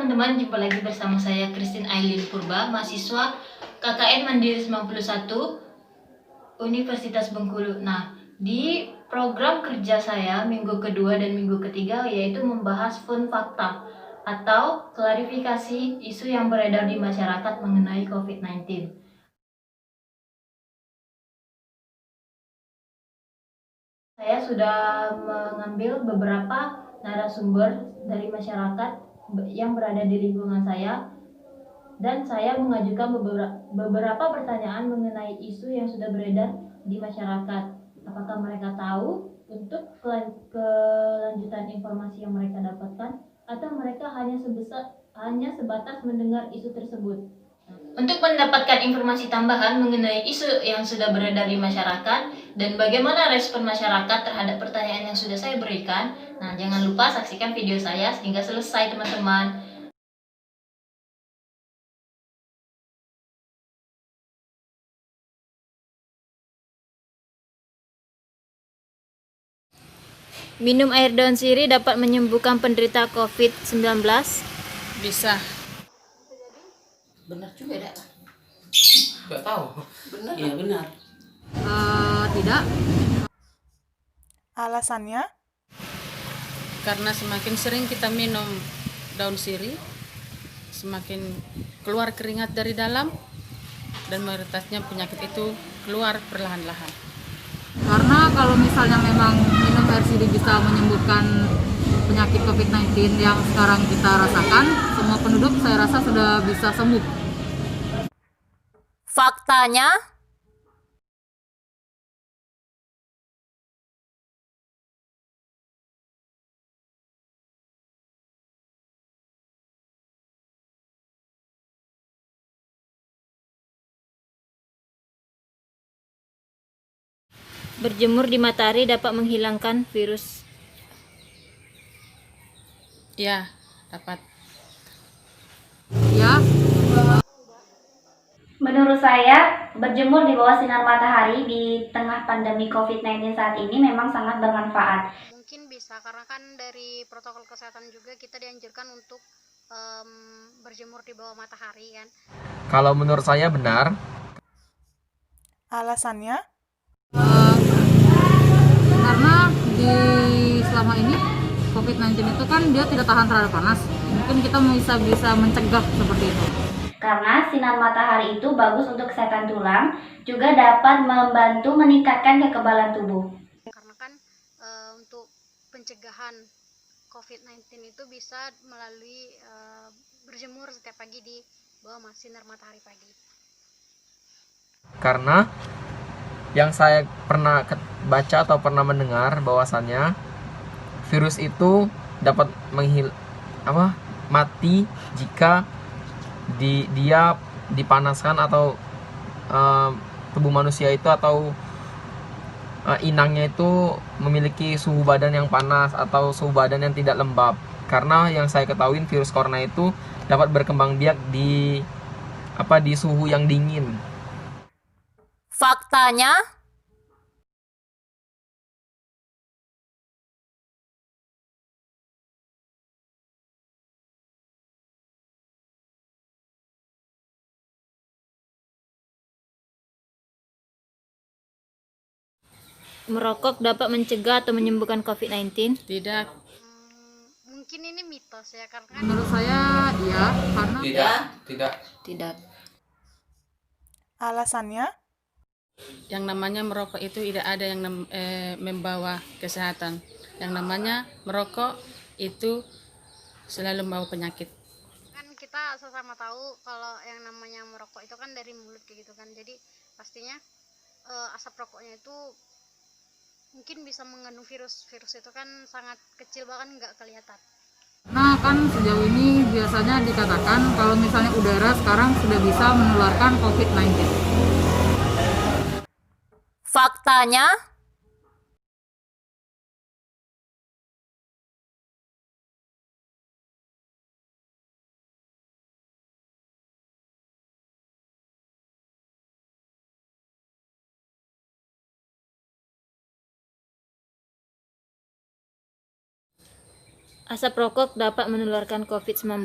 teman-teman, jumpa lagi bersama saya Christine Ailin Purba, mahasiswa KKN Mandiri 91 Universitas Bengkulu. Nah, di program kerja saya minggu kedua dan minggu ketiga yaitu membahas fun fakta atau klarifikasi isu yang beredar di masyarakat mengenai COVID-19. Saya sudah mengambil beberapa narasumber dari masyarakat yang berada di lingkungan saya, dan saya mengajukan beberapa pertanyaan mengenai isu yang sudah beredar di masyarakat. Apakah mereka tahu untuk kelanjutan informasi yang mereka dapatkan, atau mereka hanya sebatas mendengar isu tersebut. Untuk mendapatkan informasi tambahan mengenai isu yang sudah beredar di masyarakat dan bagaimana respon masyarakat terhadap pertanyaan yang sudah saya berikan, nah jangan lupa saksikan video saya hingga selesai, teman-teman. Minum air daun sirih dapat menyembuhkan penderita COVID-19? Bisa. Benar juga dak. Nggak tahu. Benar. Iya benar. Tidak. Alasannya? Karena semakin sering kita minum daun sirih, semakin keluar keringat dari dalam dan mayoritasnya penyakit itu keluar perlahan-lahan. Karena kalau misalnya memang minum air sirih bisa menyembuhkan penyakit COVID-19 yang sekarang kita rasakan, semua penduduk saya rasa sudah bisa sembuh. Faktanya, berjemur di matahari dapat menghilangkan virus. Ya, dapat. Ya, Menurut saya, berjemur di bawah sinar matahari di tengah pandemi COVID-19 saat ini memang sangat bermanfaat. Mungkin bisa, karena kan dari protokol kesehatan juga kita dianjurkan untuk berjemur di bawah matahari kan. Kalau menurut saya benar. Alasannya? karena selama ini COVID-19 itu kan dia tidak tahan terhadap panas. Mungkin kita bisa mencegah seperti itu. Karena sinar matahari itu bagus untuk kesehatan tulang, juga dapat membantu meningkatkan kekebalan tubuh. Karena kan untuk pencegahan COVID-19 itu bisa melalui berjemur setiap pagi di bawah sinar matahari pagi. Karena yang saya pernah baca atau pernah mendengar bahwasannya virus itu dapat mati jika dia dipanaskan atau tubuh manusia itu atau inangnya itu memiliki suhu badan yang panas atau suhu badan yang tidak lembab. Karena yang saya ketahui virus corona itu dapat berkembang biak di suhu yang dingin. Faktanya, merokok dapat mencegah atau menyembuhkan COVID-19? Tidak. Mungkin ini mitos ya, karena kan Menurut saya ya, karena Tidak. Alasannya? Yang namanya merokok itu tidak ada yang membawa kesehatan. Yang namanya merokok itu selalu membawa penyakit. kan kita sama tahu kalau yang namanya merokok itu kan dari mulut kayak gitu kan. Jadi pastinya asap rokoknya itu mungkin bisa mengandung virus itu kan sangat kecil, bahkan nggak kelihatan. Nah kan sejauh ini biasanya dikatakan kalau misalnya udara sekarang sudah bisa menularkan COVID-19. Faktanya, Asap rokok dapat menularkan COVID-19.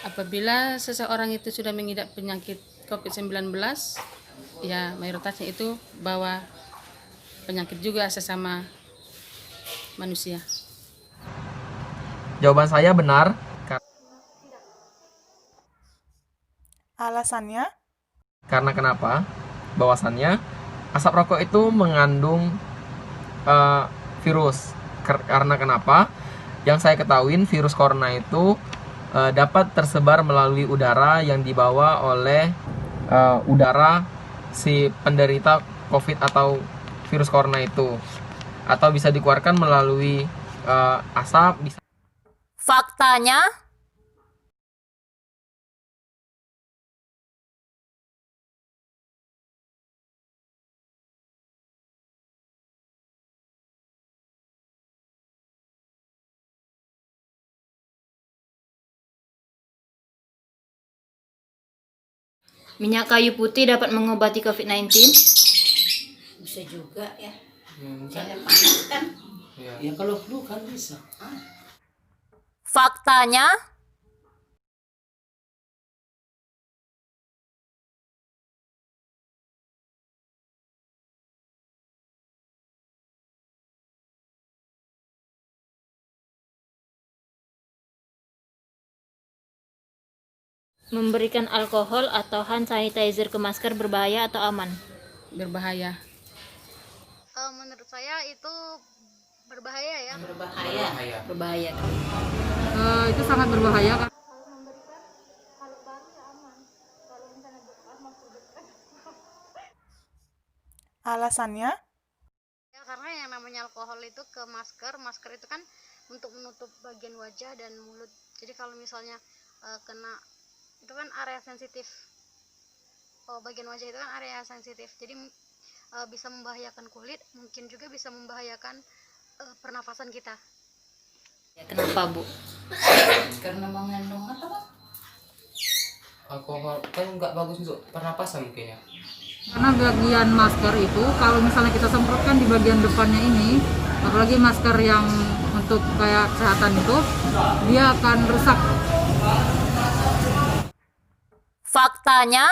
Apabila seseorang itu sudah mengidap penyakit COVID-19, ya mayoritasnya itu bawa penyakit juga sesama manusia. Jawaban saya benar. Alasannya? Karena kenapa? Bahwasannya asap rokok itu mengandung virus. Karena kenapa? Yang saya ketahui virus corona itu dapat tersebar melalui udara yang dibawa oleh udara si penderita COVID atau virus corona itu, atau bisa dikeluarkan melalui asap. Faktanya, Minyak kayu putih dapat mengobati COVID-19. Bisa juga ya. Misalnya panas kan. Ya kalau flu kan bisa. faktanya, Memberikan alkohol atau hand sanitizer ke masker berbahaya atau aman? Berbahaya. Menurut saya itu berbahaya ya. Berbahaya. Itu sangat berbahaya kan. Alasannya? Ya, karena yang namanya alkohol itu ke masker itu kan untuk menutup bagian wajah dan mulut. Jadi kalau misalnya kena, itu kan area sensitif. Bagian wajah itu kan area sensitif. Jadi bisa membahayakan kulit, mungkin juga bisa membahayakan pernafasan kita. Ya, kenapa, Bu? Karena mengandung apa, Bang? Alkohol kan nggak bagus untuk pernapasan mungkin ya. Karena bagian masker itu kalau misalnya kita semprotkan di bagian depannya ini, apalagi masker yang untuk kayak kesehatan itu, dia akan rusak. faktanya,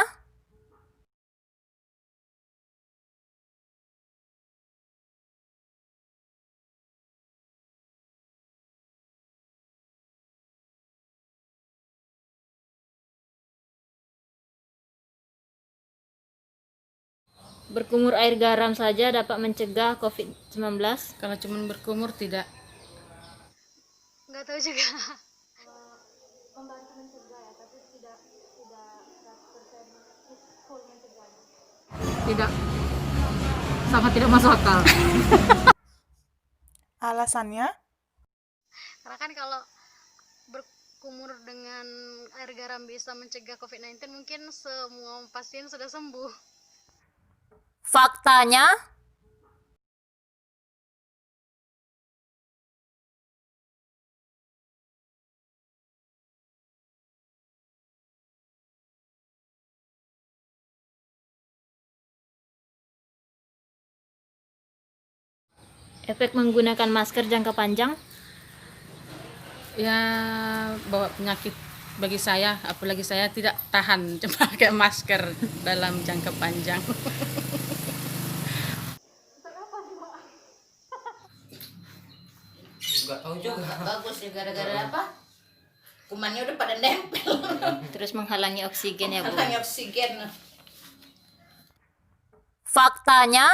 Berkumur air garam saja dapat mencegah COVID-19. Kalau cuma berkumur tidak. Nggak tahu juga. Tidak, sangat tidak masuk akal. Alasannya? Karena kan kalau berkumur dengan air garam bisa mencegah COVID-19, mungkin semua pasien sudah sembuh. faktanya, Efek menggunakan masker jangka panjang. Ya bawa penyakit bagi saya, apalagi saya tidak tahan pakai masker dalam jangka panjang. Nggak tahu juga. Bagus ya gara-gara apa? Kumannya udah pada nempel. Terus menghalangi oksigen ya, Bu. Halangi oksigen. faktanya,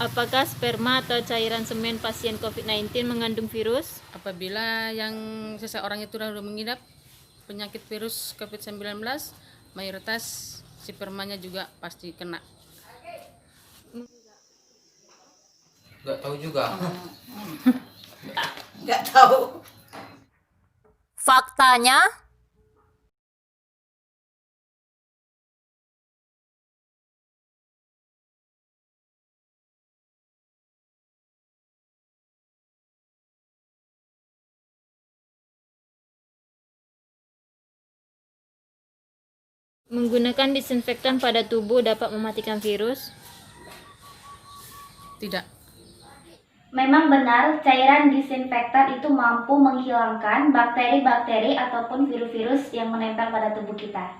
Apakah sperma atau cairan semen pasien COVID-19 mengandung virus? Apabila yang seseorang itu sudah mengidap penyakit virus COVID-19, mayoritas spermanya juga pasti kena. Nggak tahu juga. Nggak tahu. faktanya, Menggunakan disinfektan pada tubuh dapat mematikan virus? Tidak. Memang benar, cairan disinfektan itu mampu menghilangkan bakteri-bakteri ataupun virus-virus yang menempel pada tubuh kita.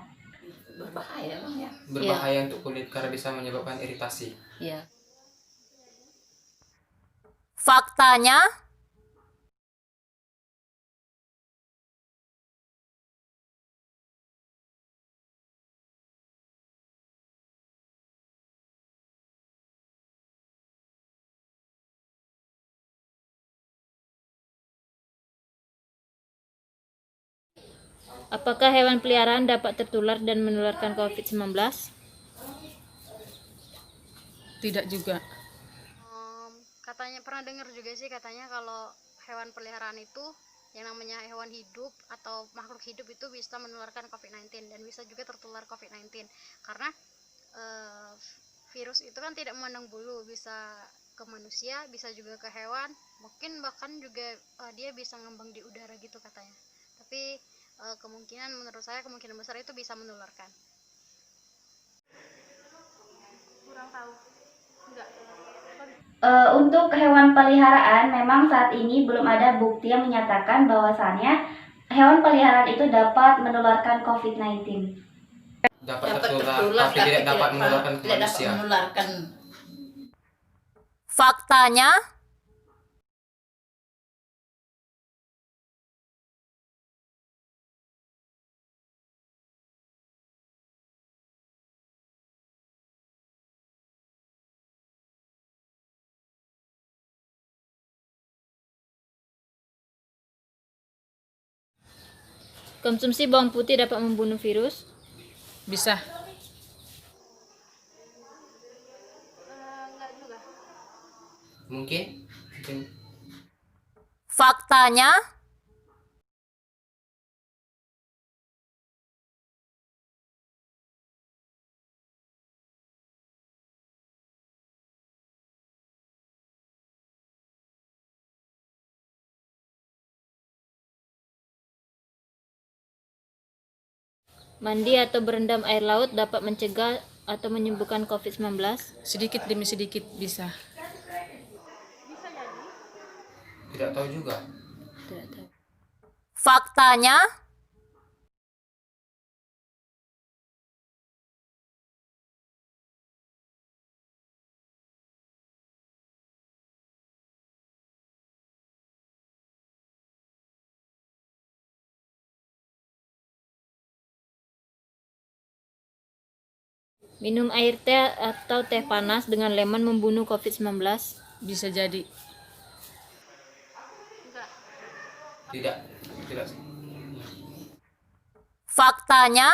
Berbahaya emang ya. Berbahaya untuk kulit karena bisa menyebabkan iritasi. Iya. Faktanya, Apakah hewan peliharaan dapat tertular dan menularkan COVID-19? Tidak juga. Katanya pernah dengar juga sih, katanya kalau hewan peliharaan itu yang namanya hewan hidup atau makhluk hidup itu bisa menularkan COVID-19 dan bisa juga tertular COVID-19 karena virus itu kan tidak memandang bulu, bisa ke manusia, bisa juga ke hewan, mungkin bahkan juga dia bisa ngembang di udara gitu katanya. Tapi menurut saya kemungkinan besar itu bisa menularkan. Kurang tahu. Enggak. Untuk hewan peliharaan, memang saat ini belum ada bukti yang menyatakan bahwasannya hewan peliharaan itu dapat menularkan COVID-19. Dapat tertular, tapi tidak dapat menularkan ke manusia. faktanya, Konsumsi bawang putih dapat membunuh virus? Bisa. Enggak juga. Mungkin. faktanya, Mandi atau berendam air laut dapat mencegah atau menyembuhkan COVID-19? Sedikit demi sedikit bisa. Tidak tahu juga. Tidak tahu. faktanya, Minum air teh atau teh panas dengan lemon membunuh COVID-19? Bisa jadi. Tidak. Tidak. faktanya,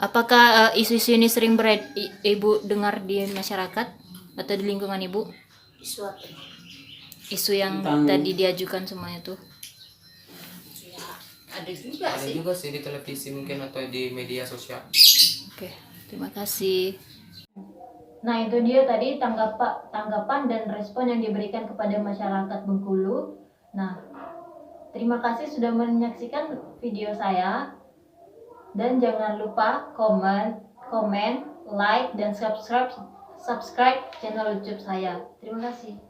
Apakah isu-isu ini sering Ibu dengar di masyarakat atau di lingkungan Ibu? Isu apa? Isu yang tadi diajukan semuanya tuh. Ya, ada juga Ada sih. juga sih di televisi mungkin atau di media sosial. Oke, terima kasih. Nah, itu dia tadi tanggapan dan respon yang diberikan kepada masyarakat Bengkulu. Nah, terima kasih sudah menyaksikan video saya. Dan jangan lupa komen, like, dan subscribe channel YouTube saya. Terima kasih.